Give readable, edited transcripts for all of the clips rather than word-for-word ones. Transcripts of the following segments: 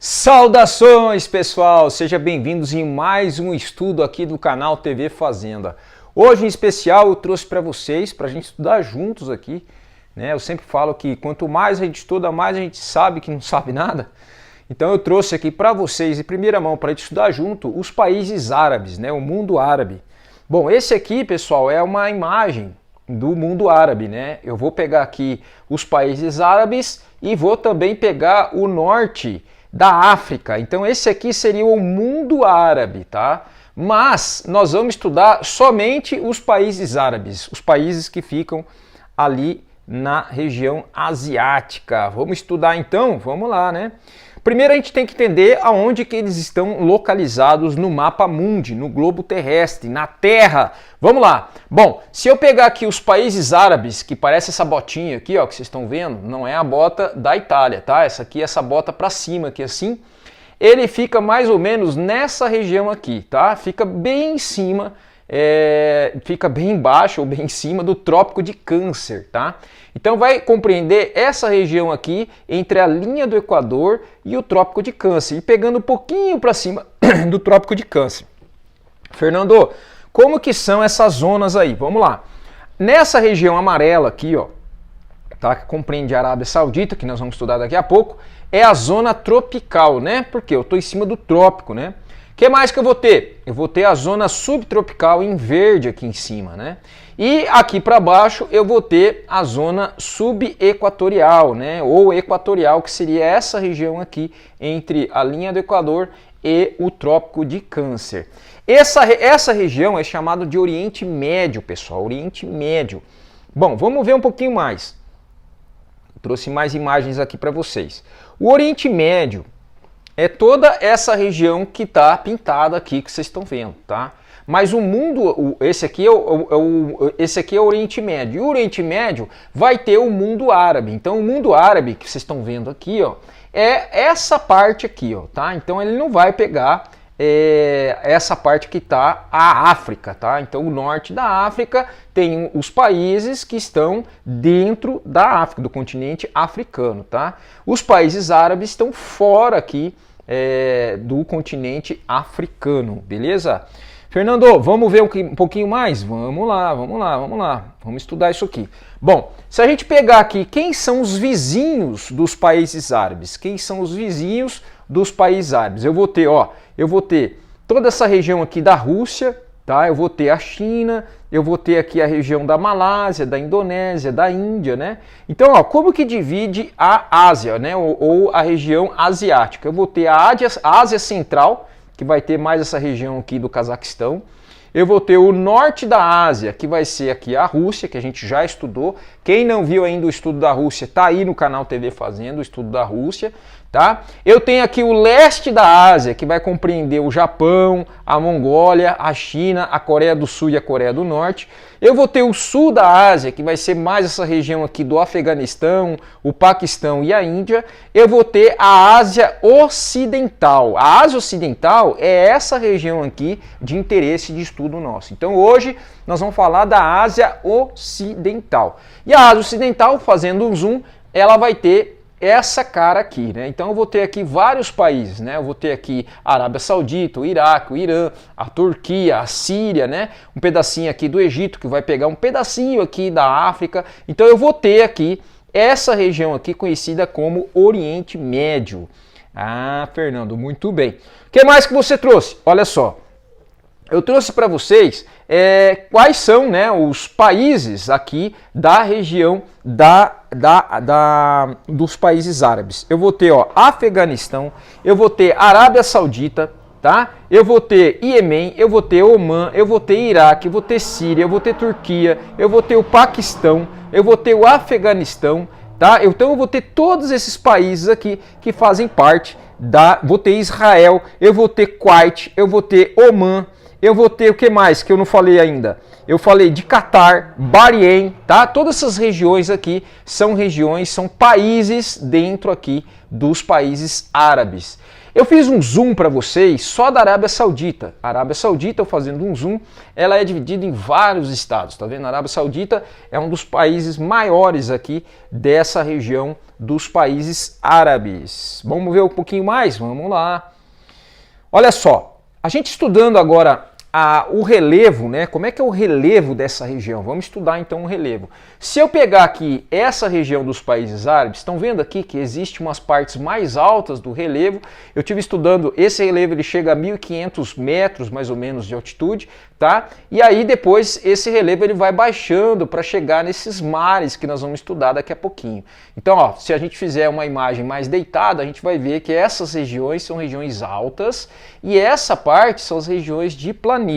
Saudações, pessoal! Sejam bem-vindos em mais um estudo aqui do canal TV Fazenda. Hoje, em especial, eu trouxe para vocês, para a gente estudar juntos aqui, né? Eu sempre falo que quanto mais a gente estuda, mais a gente sabe que não sabe nada. Então eu trouxe aqui para vocês, em primeira mão, para a gente estudar junto, os países árabes, né? O mundo árabe. Bom, esse aqui, pessoal, é uma imagem do mundo árabe, né? Eu vou pegar aqui os países árabes e vou também pegar o norte da África. Então esse aqui seria o mundo árabe, tá? Mas nós vamos estudar somente os países árabes, os países que ficam ali na região asiática. Vamos estudar então? Vamos lá, né? Primeiro a gente tem que entender aonde que eles estão localizados no mapa mundi, no globo terrestre, na Terra. Vamos lá. Bom, se eu pegar aqui os países árabes, que parece essa botinha aqui, ó, que vocês estão vendo, não é a bota da Itália, tá? Essa aqui é essa bota para cima aqui assim. Ele fica mais ou menos nessa região aqui, tá? Fica bem em cima, fica bem embaixo ou bem em cima do Trópico de Câncer, tá? Então vai compreender essa região aqui entre a linha do Equador e o Trópico de Câncer, e pegando um pouquinho para cima do Trópico de Câncer. Fernando, como que são essas zonas aí? Vamos lá. Nessa região amarela aqui, ó, tá, que compreende a Arábia Saudita, que nós vamos estudar daqui a pouco, é a zona tropical, né? Porque eu estou em cima do trópico, né? O que mais que eu vou ter? Eu vou ter a zona subtropical em verde aqui em cima, né? E aqui para baixo eu vou ter a zona subequatorial, né? Ou equatorial, que seria essa região aqui entre a linha do Equador e o Trópico de Câncer. Essa região é chamada de Oriente Médio, pessoal, Oriente Médio. Bom, vamos ver um pouquinho mais. Trouxe mais imagens aqui para vocês. O Oriente Médio é toda essa região que está pintada aqui, que vocês estão vendo, tá? Mas o mundo, esse aqui é o Oriente Médio. E o Oriente Médio vai ter o mundo árabe. Então o mundo árabe que vocês estão vendo aqui, ó, é essa parte aqui, ó, tá? Então ele não vai pegar essa parte que está a África, tá? Então o norte da África tem os países que estão dentro da África, do continente africano, tá? Os países árabes estão fora aqui do continente africano, beleza? Fernando, vamos ver um pouquinho mais? Vamos lá. Vamos estudar isso aqui. Bom, se a gente pegar aqui, quem são os vizinhos dos países árabes? Quem são os vizinhos dos países árabes? Eu vou ter toda essa região aqui da Rússia, tá? Eu vou ter a China, eu vou ter aqui a região da Malásia, da Indonésia, da Índia, né? Então, ó, como que divide a Ásia, né? Ou a região asiática? Eu vou ter a Ásia Central, que vai ter mais essa região aqui do Cazaquistão. Eu vou ter o norte da Ásia, que vai ser aqui a Rússia, que a gente já estudou. Quem não viu ainda o estudo da Rússia, tá aí no canal TV Fazenda, o estudo da Rússia, tá? Eu tenho aqui o leste da Ásia, que vai compreender o Japão, a Mongólia, a China, a Coreia do Sul e a Coreia do Norte. Eu vou ter o sul da Ásia, que vai ser mais essa região aqui do Afeganistão, o Paquistão e a Índia. Eu vou ter a Ásia Ocidental. A Ásia Ocidental é essa região aqui de interesse de estudo nosso. Então hoje nós vamos falar da Ásia Ocidental. E a Ásia Ocidental, fazendo um zoom, ela vai ter essa cara aqui, né? Então eu vou ter aqui vários países, né? Eu vou ter aqui a Arábia Saudita, o Iraque, o Irã, a Turquia, a Síria, né? Um pedacinho aqui do Egito, que vai pegar um pedacinho aqui da África. Então eu vou ter aqui essa região aqui conhecida como Oriente Médio. Ah, Fernando, muito bem. O que mais que você trouxe? Olha só. Eu trouxe para vocês quais são, né, os países aqui da região dos países árabes. Eu vou ter, ó, Afeganistão, eu vou ter Arábia Saudita, tá? Eu vou ter Iêmen, eu vou ter Omã, eu vou ter Iraque, eu vou ter Síria, eu vou ter Turquia, eu vou ter o Paquistão, eu vou ter o Afeganistão, tá? Então eu vou ter todos esses países aqui que fazem parte vou ter Israel, eu vou ter Kuwait, eu vou ter Omã. Eu vou ter o que mais que eu não falei ainda? Eu falei de Catar, Bahrein, tá? Todas essas regiões aqui são países dentro aqui dos países árabes. Eu fiz um zoom para vocês só da Arábia Saudita. A Arábia Saudita, eu fazendo um zoom, ela é dividida em vários estados, tá vendo? A Arábia Saudita é um dos países maiores aqui dessa região dos países árabes. Vamos ver um pouquinho mais? Vamos lá. Olha só, a gente estudando agora o relevo, né? Como é que é o relevo dessa região? Vamos estudar então o relevo. Se eu pegar aqui essa região dos países árabes, estão vendo aqui que existe umas partes mais altas do relevo. Eu estive estudando, esse relevo ele chega a 1.500 metros mais ou menos de altitude, tá? E aí depois esse relevo ele vai baixando para chegar nesses mares que nós vamos estudar daqui a pouquinho. Então, ó, se a gente fizer uma imagem mais deitada, a gente vai ver que essas regiões são regiões altas e essa parte são as regiões de planície.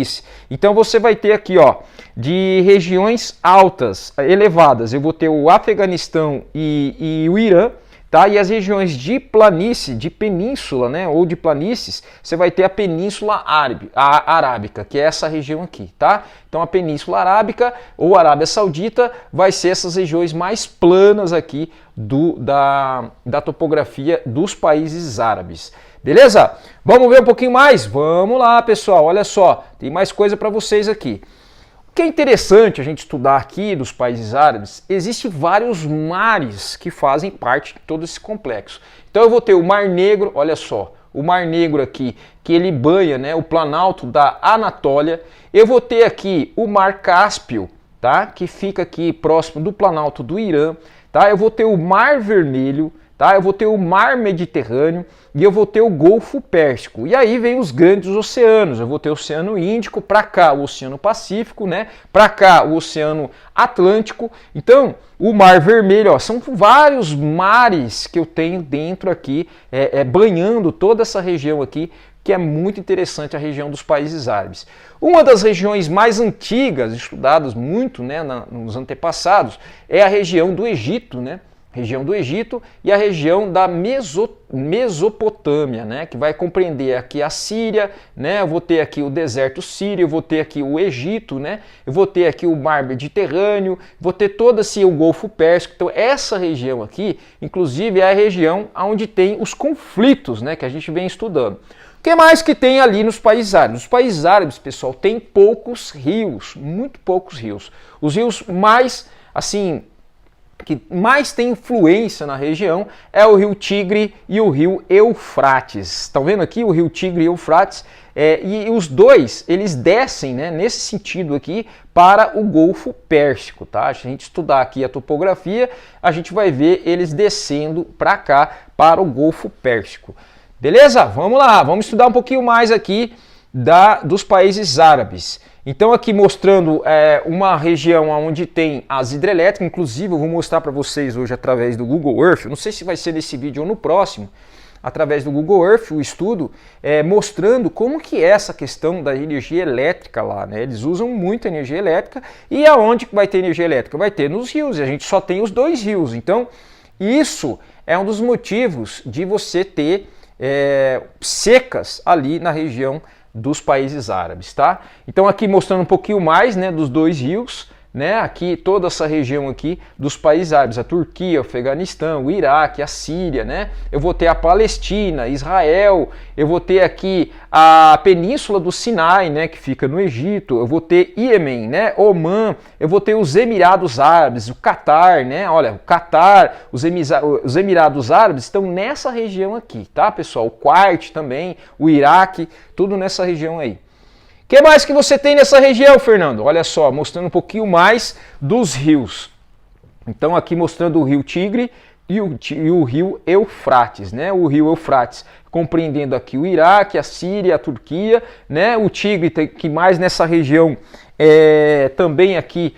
Então você vai ter aqui, ó, de regiões altas, elevadas, eu vou ter o Afeganistão e o Irã, tá? E as regiões de planície, de península, né, ou de planícies, você vai ter a Península Arábica, que é essa região aqui, tá? Então a Península Arábica ou Arábia Saudita vai ser essas regiões mais planas aqui da topografia dos países árabes. Beleza? Vamos ver um pouquinho mais? Vamos lá, pessoal, olha só, tem mais coisa para vocês aqui. O que é interessante a gente estudar aqui dos países árabes, existem vários mares que fazem parte de todo esse complexo. Então eu vou ter o Mar Negro, olha só, o Mar Negro aqui, que ele banha, né, o planalto da Anatólia. Eu vou ter aqui o Mar Cáspio, tá, que fica aqui próximo do planalto do Irã. Tá? Eu vou ter o Mar Vermelho, tá? Eu vou ter o Mar Mediterrâneo e eu vou ter o Golfo Pérsico. E aí vem os grandes oceanos. Eu vou ter o Oceano Índico, para cá o Oceano Pacífico, né? Para cá o Oceano Atlântico. Então, o Mar Vermelho, ó, são vários mares que eu tenho dentro aqui, banhando toda essa região aqui, que é muito interessante, a região dos países árabes. Uma das regiões mais antigas, estudadas muito, né, nos antepassados, é a região do Egito, né? Região do Egito e a região da Mesopotâmia, né, que vai compreender aqui a Síria, né, eu vou ter aqui o deserto sírio, eu vou ter aqui o Egito, né, eu vou ter aqui o Mar Mediterrâneo, vou ter todo assim, o Golfo Pérsico. Então essa região aqui, inclusive, é a região onde tem os conflitos, né, que a gente vem estudando. O que mais que tem ali nos países árabes? Os países árabes, pessoal, tem poucos rios, muito poucos rios. Os rios mais, assim, que mais tem influência na região é o rio Tigre e o rio Eufrates. Estão vendo aqui o rio Tigre e Eufrates? E os dois, eles descem, né, nesse sentido aqui para o Golfo Pérsico, tá? Se a gente estudar aqui a topografia, a gente vai ver eles descendo para cá, para o Golfo Pérsico. Beleza? Vamos lá, vamos estudar um pouquinho mais aqui dos países árabes. Então aqui mostrando uma região onde tem as hidrelétricas, inclusive eu vou mostrar para vocês hoje através do Google Earth, não sei se vai ser nesse vídeo ou no próximo, através do Google Earth, o estudo, mostrando como que é essa questão da energia elétrica lá, né? Eles usam muita energia elétrica e aonde vai ter energia elétrica? Vai ter nos rios, e a gente só tem os dois rios, então isso é um dos motivos de você ter secas ali na região dos países árabes, tá? Então aqui mostrando um pouquinho mais, né, dos dois rios, né, aqui toda essa região aqui dos países árabes, a Turquia, o Afeganistão, o Iraque, a Síria, né? Eu vou ter a Palestina, Israel, eu vou ter aqui a Península do Sinai, né, que fica no Egito, eu vou ter Iêmen, né, Omã, eu vou ter os Emirados Árabes, o Catar, né? Olha, o Catar, os Emirados Árabes estão nessa região aqui, tá, pessoal? O Kuwait também, o Iraque, tudo nessa região aí. O que mais que você tem nessa região, Fernando? Olha só, mostrando um pouquinho mais dos rios. Então aqui mostrando o rio Tigre e o rio Eufrates, né? O rio Eufrates compreendendo aqui o Iraque, a Síria, a Turquia, né? O Tigre que mais nessa região também aqui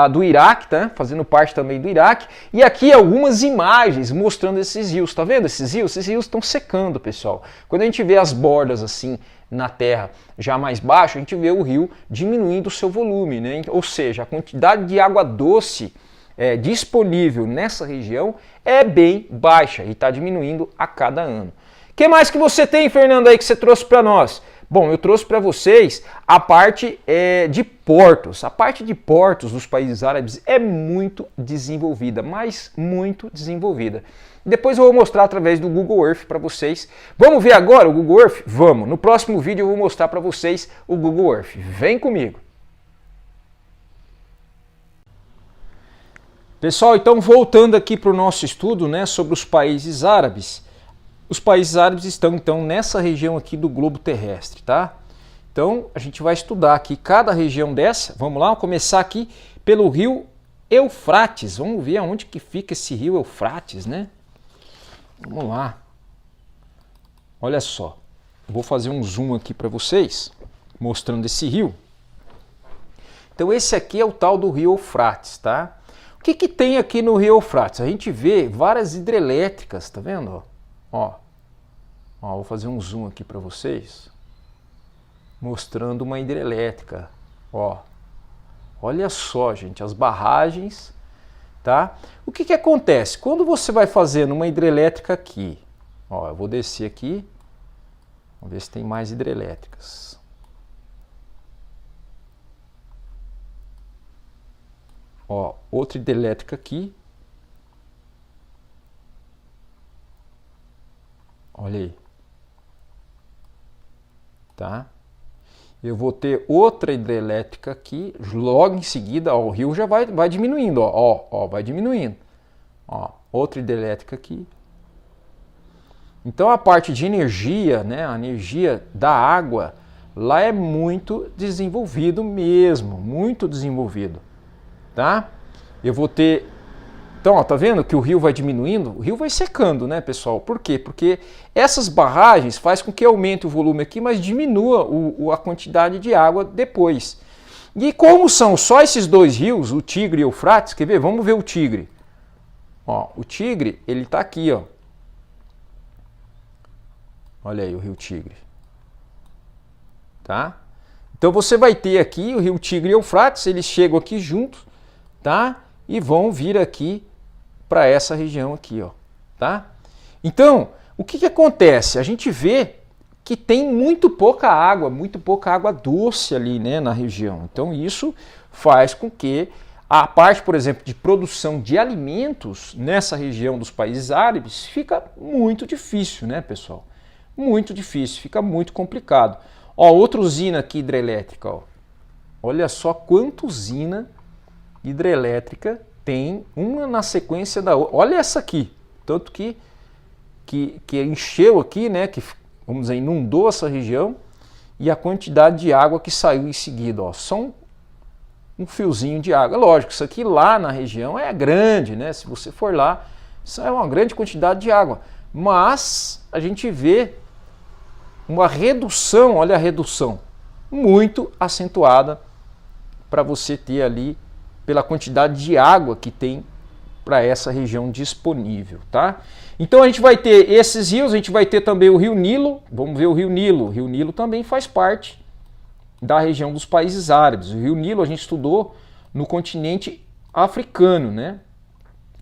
do Iraque, tá? Fazendo parte também do Iraque. E aqui algumas imagens mostrando esses rios. Tá vendo esses rios? Esses rios estão secando, pessoal. Quando a gente vê as bordas assim na terra já mais baixo, a gente vê o rio diminuindo o seu volume, né? Ou seja, a quantidade de água doce disponível nessa região é bem baixa e está diminuindo a cada ano. O que mais que você tem, Fernando, aí que você trouxe para nós? Bom, eu trouxe para vocês a parte de portos. A parte de portos dos países árabes é muito desenvolvida, mas muito desenvolvida. Depois eu vou mostrar através do Google Earth para vocês. Vamos ver agora o Google Earth? Vamos! No próximo vídeo eu vou mostrar para vocês o Google Earth. Vem comigo! Pessoal, então voltando aqui para o nosso estudo, né, sobre os países árabes. Os países árabes estão então nessa região aqui do globo terrestre, tá? Então a gente vai estudar aqui cada região dessa. Vamos lá, vamos começar aqui pelo rio Eufrates. Vamos ver aonde que fica esse rio Eufrates, né? Vamos lá. Olha só. Vou fazer um zoom aqui para vocês, mostrando esse rio. Então esse aqui é o tal do rio Eufrates, tá? O que que tem aqui no rio Eufrates? A gente vê várias hidrelétricas, tá vendo? Ó, vou fazer um zoom aqui para vocês, mostrando uma hidrelétrica. Ó, olha só, gente, as barragens, tá? O que que acontece? Quando você vai fazer numa hidrelétrica aqui, ó, eu vou descer aqui, vamos ver se tem mais hidrelétricas. Ó, outra hidrelétrica aqui. Olha aí. Tá? Eu vou ter outra hidrelétrica aqui, logo em seguida, ó, o rio já vai diminuindo, ó, vai diminuindo. Ó, outra hidrelétrica aqui. Então a parte de energia, né, a energia da água, lá é muito desenvolvido mesmo, muito desenvolvido, tá? Eu vou ter... Então, ó, tá vendo que o rio vai diminuindo? O rio vai secando, né, pessoal? Por quê? Porque essas barragens fazem com que aumente o volume aqui, mas diminua a quantidade de água depois. E como são só esses dois rios, o Tigre e o Eufrates, quer ver? Vamos ver o Tigre. Ó, o Tigre, ele tá aqui, ó. Olha aí o rio Tigre. Tá? Então você vai ter aqui o rio Tigre e o Eufrates, eles chegam aqui juntos, tá? E vão vir aqui para essa região aqui, ó, tá? Então, o que que acontece? A gente vê que tem muito pouca água doce ali, né, na região. Então, isso faz com que a parte, por exemplo, de produção de alimentos nessa região dos países árabes fica muito difícil, né, pessoal? Muito difícil, fica muito complicado. Ó, outra usina aqui hidrelétrica, ó. Olha só quanta usina hidrelétrica tem uma na sequência da outra. Olha essa aqui, tanto que encheu aqui, né, que vamos dizer, inundou essa região, e a quantidade de água que saiu em seguida, ó, só um fiozinho de água. Lógico, isso aqui lá na região é grande, né? Se você for lá, isso é uma grande quantidade de água, mas a gente vê uma redução, olha a redução, muito acentuada para você ter ali pela quantidade de água que tem para essa região disponível, tá? Então a gente vai ter esses rios, a gente vai ter também o rio Nilo, vamos ver o rio Nilo. O rio Nilo também faz parte da região dos países árabes. O rio Nilo a gente estudou no continente africano, né?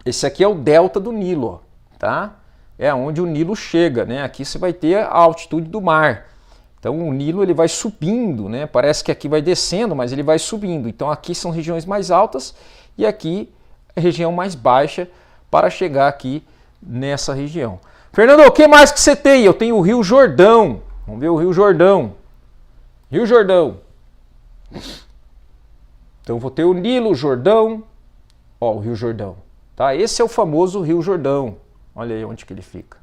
Esse aqui é o delta do Nilo, ó, tá? É onde o Nilo chega, né? Aqui você vai ter a altitude do mar. Então o Nilo ele vai subindo, né? Parece que aqui vai descendo, mas ele vai subindo. Então aqui são regiões mais altas e aqui a região mais baixa para chegar aqui nessa região. Fernando, o que mais que você tem? Eu tenho o Rio Jordão. Vamos ver o Rio Jordão. Rio Jordão. Então vou ter o Nilo, Jordão. Ó, o Rio Jordão. Tá? Esse é o famoso Rio Jordão. Olha aí onde que ele fica.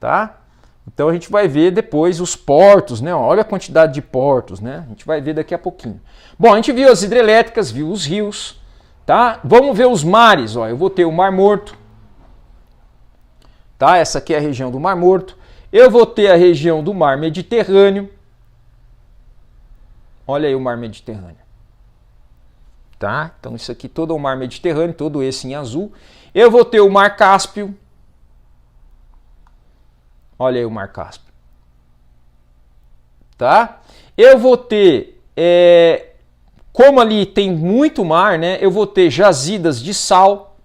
Tá? Então a gente vai ver depois os portos, né? Olha a quantidade de portos, né? A gente vai ver daqui a pouquinho. Bom, a gente viu as hidrelétricas, viu os rios, tá? Vamos ver os mares, ó. Eu vou ter o Mar Morto, tá? Essa aqui é a região do Mar Morto. Eu vou ter a região do Mar Mediterrâneo. Olha aí o Mar Mediterrâneo. Tá? Então isso aqui todo é o Mar Mediterrâneo, todo esse em azul. Eu vou ter o Mar Cáspio. Olha aí o Mar Cáspio. Tá? Eu vou ter, como ali tem muito mar, né? Eu vou ter jazidas de sal,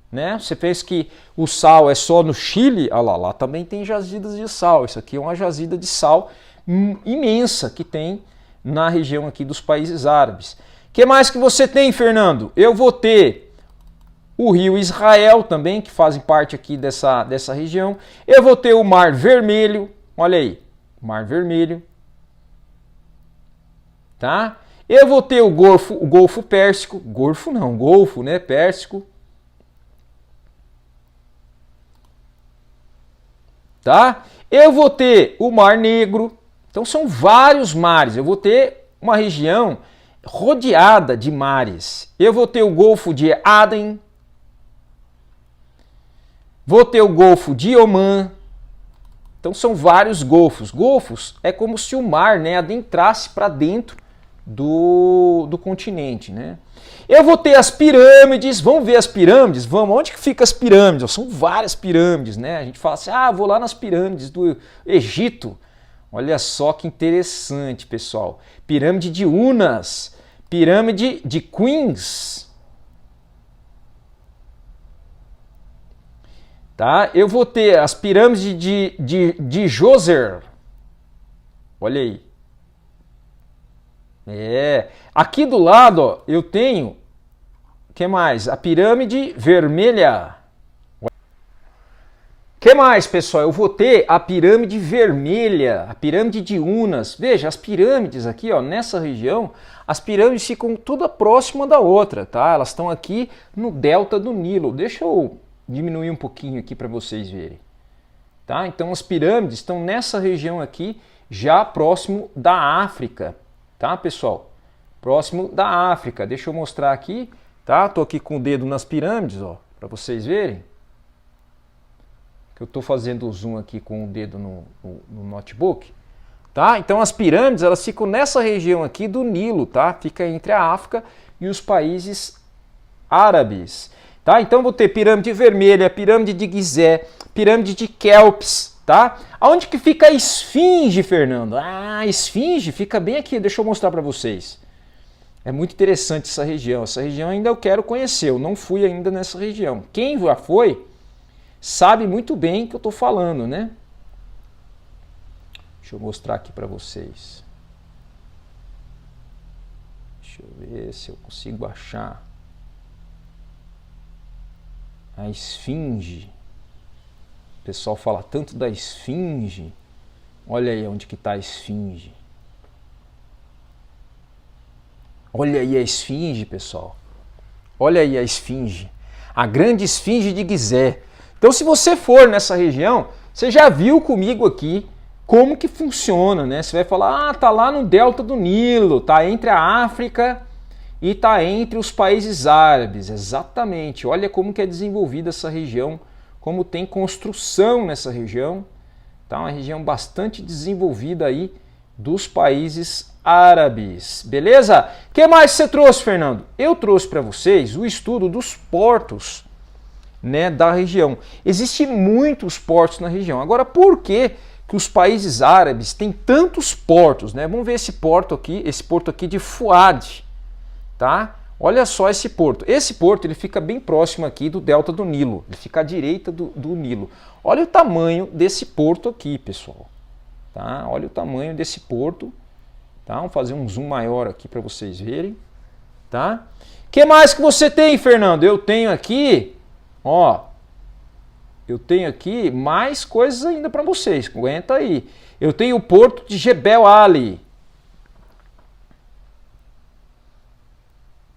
né? Você pensa que o sal é só no Chile? Olha lá, lá também tem jazidas de sal. Isso aqui é uma jazida de sal imensa que tem na região aqui dos países árabes. O que mais que você tem, Fernando? Eu vou ter o rio Israel também, que fazem parte aqui dessa região. Eu vou ter o Mar Vermelho, olha aí, Mar Vermelho. Tá? Eu vou ter o Golfo Pérsico, Golfo, né, Pérsico. Tá? Eu vou ter o Mar Negro. Então são vários mares. Eu vou ter uma região rodeada de mares. Eu vou ter o Golfo de Aden. Vou ter o Golfo de Omã. Então são vários golfos. Golfos é como se o mar, né, adentrasse para dentro do continente, né? Eu vou ter as pirâmides. Vamos ver as pirâmides? Vamos. Onde que ficam as pirâmides? São várias pirâmides, né? A gente fala assim, vou lá nas pirâmides do Egito. Olha só que interessante, pessoal. Pirâmide de Unas, pirâmide de Queens. Tá? Eu vou ter as pirâmides de Djoser. Olha aí. Aqui do lado, ó, eu tenho, o que mais? A pirâmide vermelha. O que mais, pessoal? Eu vou ter a pirâmide vermelha, a pirâmide de Unas. Veja, as pirâmides aqui, ó, nessa região, as pirâmides ficam toda próxima da outra, tá? Elas estão aqui no delta do Nilo. Deixa eu diminuir um pouquinho aqui para vocês verem. Tá? Então as pirâmides estão nessa região aqui, já próximo da África. Tá, pessoal? Próximo da África. Deixa eu mostrar aqui, tá? Tô aqui com o dedo nas pirâmides, ó, para vocês verem. Que eu tô fazendo o zoom aqui com o dedo no notebook, tá? Então as pirâmides, elas ficam nessa região aqui do Nilo, tá? Fica entre a África e os países árabes, tá? Então vou ter pirâmide vermelha, pirâmide de Gizé, pirâmide de Kelps. Tá? Aonde que fica a Esfinge, Fernando? A Esfinge fica bem aqui, deixa eu mostrar para vocês. É muito interessante essa região ainda eu quero conhecer, eu não fui ainda nessa região. Quem já foi, sabe muito bem o que eu estou falando, né? Deixa eu mostrar aqui para vocês. Deixa eu ver se eu consigo achar. A Esfinge. O pessoal fala tanto da Esfinge. Olha aí onde que está a Esfinge. Olha aí a Esfinge, pessoal. Olha aí a Esfinge. A grande Esfinge de Gizé. Então se você for nessa região, você já viu comigo aqui como que funciona, né? Você vai falar, tá lá no delta do Nilo, tá entre a África e tá entre os países árabes. Exatamente. Olha como que é desenvolvida essa região, como tem construção nessa região, tá? Uma região bastante desenvolvida aí dos países árabes, beleza? O que mais você trouxe, Fernando? Eu trouxe para vocês o estudo dos portos, né, da região. Existem muitos portos na região. Agora, por que os países árabes têm tantos portos, né? Vamos ver esse porto aqui de Fuad, tá? Olha só esse porto. Esse porto ele fica bem próximo aqui do delta do Nilo. Ele fica à direita do Nilo. Olha o tamanho desse porto aqui, pessoal. Tá? Olha o tamanho desse porto. Tá? Vamos fazer um zoom maior aqui para vocês verem. Tá? Que mais que você tem, Fernando? Eu tenho aqui, ó. Eu tenho aqui mais coisas ainda para vocês. Aguenta aí. Eu tenho o porto de Jebel Ali.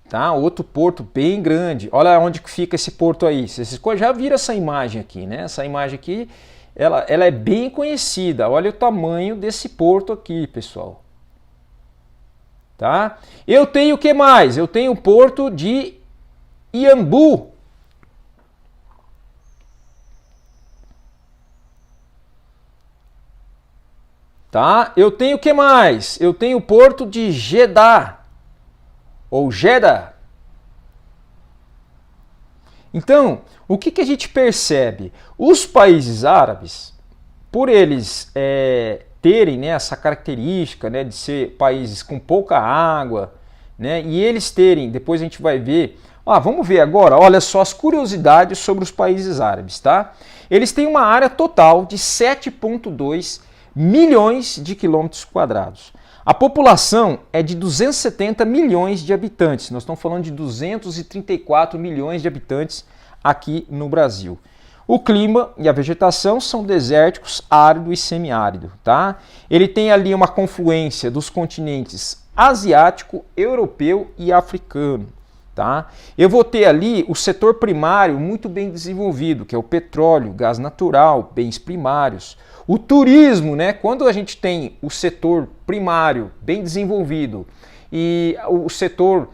Tá? Outro porto bem grande. Olha onde que fica esse porto aí. Vocês já viram essa imagem aqui, né? Essa imagem aqui, ela é bem conhecida. Olha o tamanho desse porto aqui, pessoal. Tá? Eu tenho o que mais? Eu tenho o porto de Iambu. Tá? Eu tenho o que mais? Eu tenho o porto de Jeddah. Ou Jeddah. Então, o que a gente percebe? Os países árabes, por eles terem, né, essa característica, né, de ser países com pouca água, né, e eles terem, depois a gente vai ver, vamos ver agora, olha só as curiosidades sobre os países árabes, tá? Eles têm uma área total de 7,2 milhões de quilômetros quadrados. A população é de 270 milhões de habitantes. Nós estamos falando de 234 milhões de habitantes aqui no Brasil. O clima e a vegetação são desérticos, árido e semiárido, tá? Ele tem ali uma confluência dos continentes asiático, europeu e africano, tá? Eu vou ter ali o setor primário muito bem desenvolvido, que é o petróleo, gás natural, bens primários. O turismo, né? Quando a gente tem o setor primário bem desenvolvido e o setor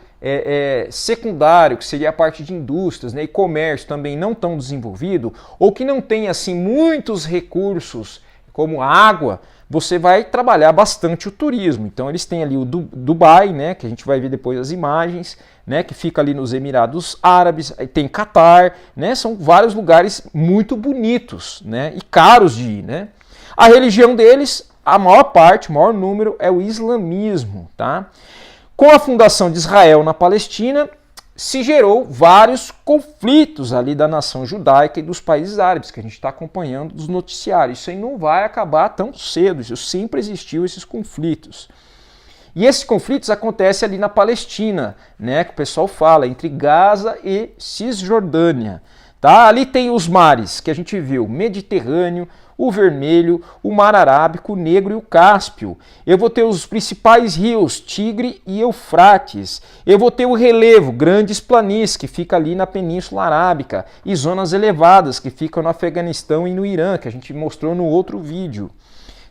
secundário, que seria a parte de indústrias, né, e comércio também não tão desenvolvido, ou que não tem assim muitos recursos como água, você vai trabalhar bastante o turismo. Então eles têm ali o Dubai, né, que a gente vai ver depois as imagens, né, que fica ali nos Emirados Árabes, tem Catar, né, são vários lugares muito bonitos, né, e caros de ir, né. A religião deles, a maior parte, o maior número é o islamismo, tá? Com a fundação de Israel na Palestina, se gerou vários conflitos ali da nação judaica e dos países árabes, que a gente está acompanhando dos noticiários. Isso aí não vai acabar tão cedo, isso sempre existiu, esses conflitos. E esses conflitos acontecem ali na Palestina, né, que o pessoal fala, entre Gaza e Cisjordânia. Tá? Ali tem os mares que a gente viu, Mediterrâneo, o Vermelho, o Mar Arábico, o Negro e o Cáspio. Eu vou ter os principais rios, Tigre e Eufrates. Eu vou ter o relevo, grandes planícies, que fica ali na Península Arábica, e zonas elevadas, que ficam no Afeganistão e no Irã, que a gente mostrou no outro vídeo.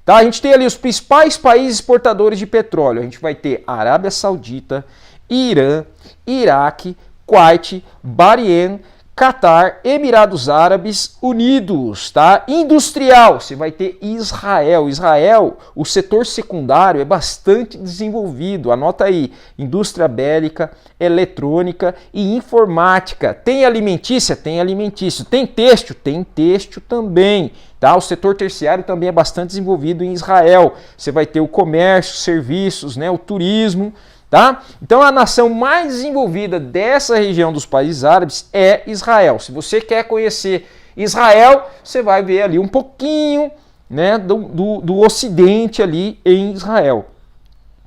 Tá? A gente tem ali os principais países exportadores de petróleo. A gente vai ter Arábia Saudita, Irã, Iraque, Kuwait, Bahrein, Catar, Emirados Árabes Unidos, tá? Industrial, você vai ter Israel. Israel, o setor secundário é bastante desenvolvido. Anota aí, indústria bélica, eletrônica e informática. Tem alimentícia? Tem alimentício. Tem têxtil? Tem têxtil também. Tá? O setor terciário também é bastante desenvolvido em Israel. Você vai ter o comércio, serviços, né? O turismo. Tá? Então a nação mais desenvolvida dessa região dos países árabes é Israel. Se você quer conhecer Israel, você vai ver ali um pouquinho, né, do ocidente ali em Israel.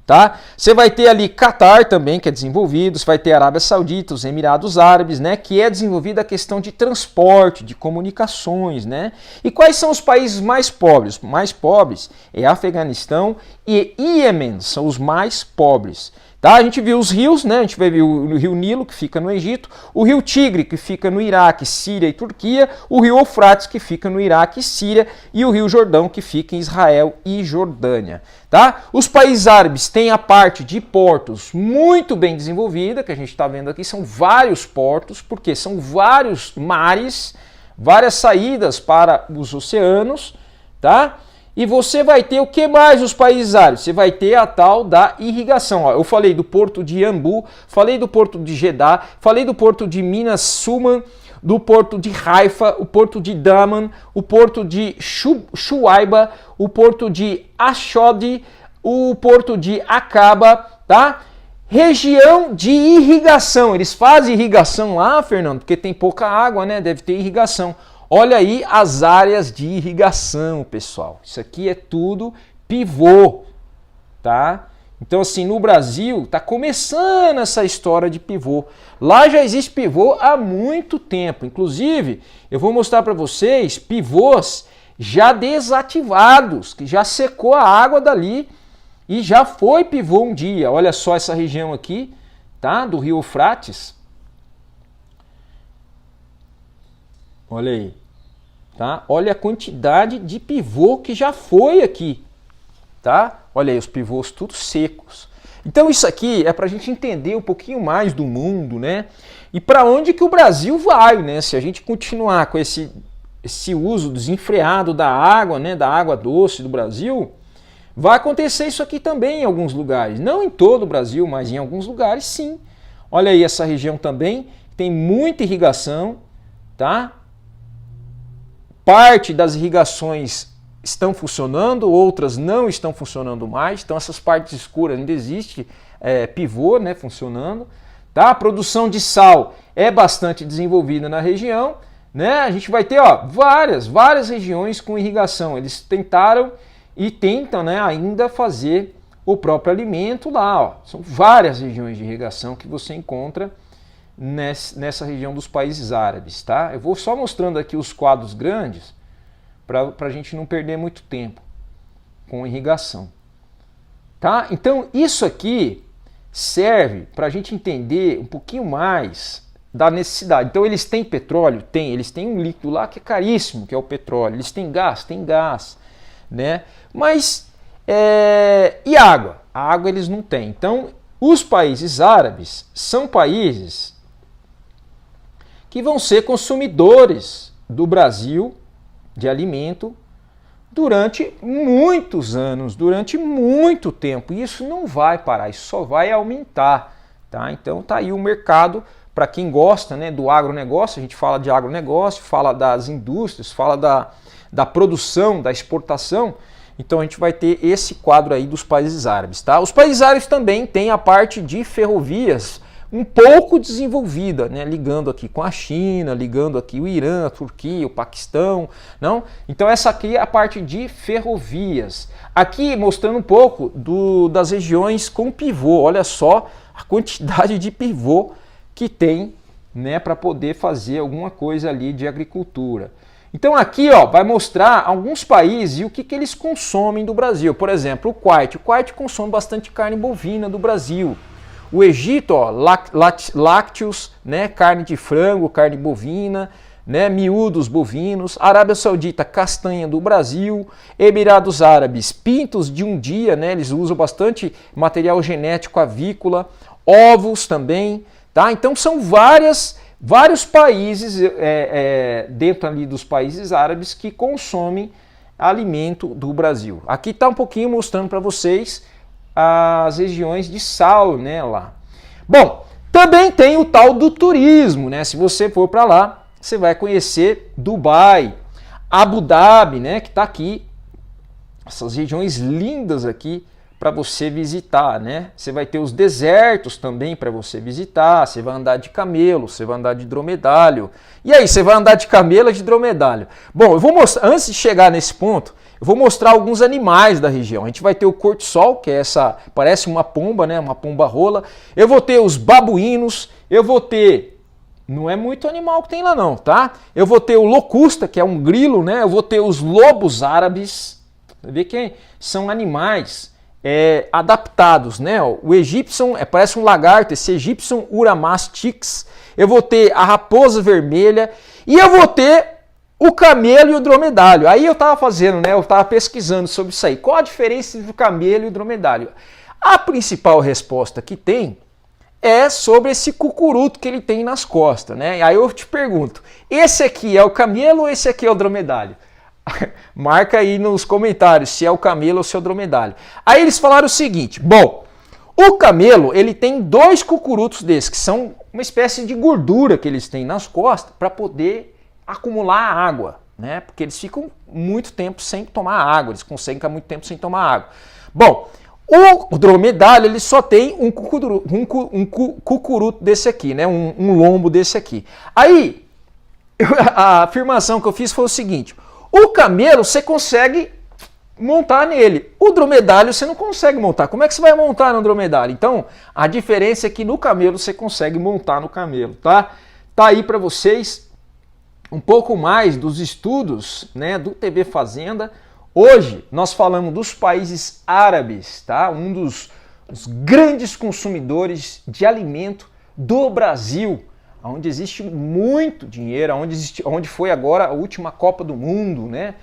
Tá? Você vai ter ali Catar também, que é desenvolvido, você vai ter a Arábia Saudita, os Emirados Árabes, né, que é desenvolvida a questão de transporte, de comunicações, né? E quais são os países mais pobres? Mais pobres é Afeganistão e Iêmen, são os mais pobres. Tá? A gente viu os rios, né? A gente vai ver o rio Nilo, que fica no Egito, o rio Tigre, que fica no Iraque, Síria e Turquia, o rio Eufrates, que fica no Iraque e Síria, e o rio Jordão, que fica em Israel e Jordânia. Tá? Os países árabes têm a parte de portos muito bem desenvolvida, que a gente está vendo aqui, são vários portos, porque são vários mares, várias saídas para os oceanos, tá? E você vai ter o que mais os países árabes? Você vai ter a tal da irrigação. Ó, eu falei do porto de Iambu, falei do porto de Jeddah, falei do porto de Minas Suman, do porto de Haifa, o porto de Daman, o porto de Shuaiba, o porto de Ashdod, o porto de Aqaba, tá? Região de irrigação. Eles fazem irrigação lá, Fernando, porque tem pouca água, né? Deve ter irrigação. Olha aí as áreas de irrigação, pessoal. Isso aqui é tudo pivô, tá? Então, assim, no Brasil está começando essa história de pivô. Lá já existe pivô há muito tempo. Inclusive, eu vou mostrar para vocês pivôs já desativados, que já secou a água dali e já foi pivô um dia. Olha só essa região aqui, tá? Do rio Eufrates. Olha aí, tá? Olha a quantidade de pivô que já foi aqui, tá? Olha aí os pivôs tudo secos. Então isso aqui é para a gente entender um pouquinho mais do mundo, né? E para onde que o Brasil vai, né? Se a gente continuar com esse uso desenfreado da água, né? Da água doce do Brasil, vai acontecer isso aqui também em alguns lugares. Não em todo o Brasil, mas em alguns lugares sim. Olha aí essa região também, tem muita irrigação, tá? Parte das irrigações estão funcionando, outras não estão funcionando mais. Então essas partes escuras ainda existe pivô, né, funcionando. Tá? A produção de sal é bastante desenvolvida na região. Né? A gente vai ter várias regiões com irrigação. Eles tentaram e tentam, né, ainda fazer o próprio alimento lá. Ó. São várias regiões de irrigação que você encontra nessa região dos países árabes. Tá? Eu vou só mostrando aqui os quadros grandes para a gente não perder muito tempo com irrigação. Tá? Então isso aqui serve para a gente entender um pouquinho mais da necessidade. Então eles têm petróleo? Tem. Eles têm um líquido lá que é caríssimo, que é o petróleo. Eles têm gás? Tem gás. Né? Mas, e água? A água eles não têm. Então, os países árabes são países que vão ser consumidores do Brasil de alimento durante muitos anos, durante muito tempo. E isso não vai parar, isso só vai aumentar. Tá? Então tá aí o mercado para quem gosta, né, do agronegócio. A gente fala de agronegócio, fala das indústrias, fala da produção, da exportação. Então a gente vai ter esse quadro aí dos países árabes. Tá? Os países árabes também têm a parte de ferrovias um pouco desenvolvida, né? Ligando aqui com a China, ligando aqui o Irã, a Turquia, o Paquistão, não? Então essa aqui é a parte de ferrovias. Aqui mostrando um pouco das regiões com pivô. Olha só a quantidade de pivô que tem, né, para poder fazer alguma coisa ali de agricultura. Então aqui, ó, vai mostrar alguns países e o que eles consomem do Brasil. Por exemplo, o Kuwait. O Kuwait consome bastante carne bovina do Brasil. O Egito, ó, lácteos, né, carne de frango, carne bovina, né, miúdos bovinos. Arábia Saudita, castanha do Brasil. Emirados Árabes, pintos de um dia, né, eles usam bastante material genético avícola. Ovos também, tá? Então são vários países dentro ali dos países árabes que consomem alimento do Brasil. Aqui está um pouquinho mostrando para vocês as regiões de sal, né, lá. Bom, também tem o tal do turismo, né? Se você for para lá, você vai conhecer Dubai, Abu Dhabi, né, que está aqui. Essas regiões lindas aqui para você visitar, né? Você vai ter os desertos também para você visitar, você vai andar de camelo, você vai andar de dromedário. E aí, você vai andar de camelo ou de dromedário? Bom, eu vou mostrar, antes de chegar nesse ponto, eu vou mostrar alguns animais da região. A gente vai ter o cortiçol, que é essa, parece uma pomba, né? Uma pomba rola. Eu vou ter os babuínos, eu vou ter, não é muito animal que tem lá não, tá? Eu vou ter o locusta, que é um grilo, né? Eu vou ter os lobos árabes. Você vê que são animais adaptados, né? O egípcio parece um lagarto, esse Egyptium uramastix. Eu vou ter a raposa vermelha e eu vou ter o camelo e o dromedário. Aí eu estava fazendo, né? Eu estava pesquisando sobre isso aí. Qual a diferença entre o camelo e o dromedário? A principal resposta que tem é sobre esse cucuruto que ele tem nas costas, né? Aí eu te pergunto, esse aqui é o camelo ou esse aqui é o dromedário? Marca aí nos comentários se é o camelo ou se é o dromedário. Aí eles falaram o seguinte, bom, o camelo ele tem dois cucurutos desses, que são uma espécie de gordura que eles têm nas costas para poder acumular água, né? Porque eles ficam muito tempo sem tomar água, eles conseguem ficar muito tempo sem tomar água. Bom, o dromedário ele só tem um cucuruto desse aqui, né? Um lombo desse aqui. Aí a afirmação que eu fiz foi o seguinte: o camelo você consegue montar nele, o dromedário você não consegue montar. Como é que você vai montar no dromedário? Então, a diferença é que no camelo você consegue montar no camelo, tá? Tá aí para vocês um pouco mais dos estudos, né, do TV Fazenda. Hoje nós falamos dos países árabes, tá? Um dos grandes consumidores de alimento do Brasil, onde existe muito dinheiro, onde foi agora a última Copa do Mundo, né?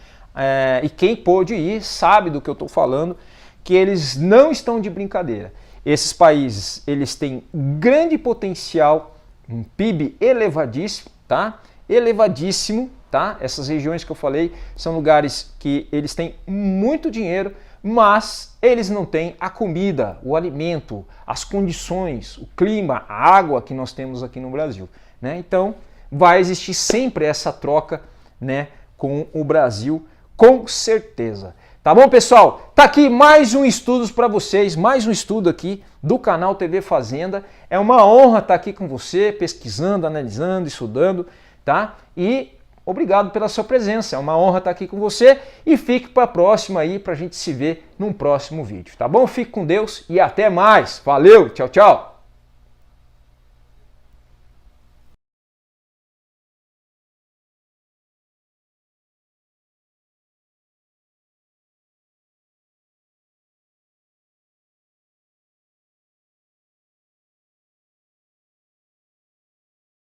E quem pôde ir sabe do que eu estou falando, que eles não estão de brincadeira. Esses países, eles têm grande potencial, um PIB elevadíssimo, tá? Elevadíssimo, tá? Essas regiões que eu falei são lugares que eles têm muito dinheiro, mas eles não têm a comida, o alimento, as condições, o clima, a água que nós temos aqui no Brasil, né? Então vai existir sempre essa troca, né, com o Brasil, com certeza. Tá bom, pessoal? Tá aqui mais um estudo para vocês, mais um estudo aqui do canal TV Fazenda. É uma honra estar aqui com você, pesquisando, analisando, estudando, tá? E obrigado pela sua presença, é uma honra estar aqui com você e fique para a próxima aí para a gente se ver num próximo vídeo, tá bom? Fique com Deus e até mais. Valeu, tchau, tchau!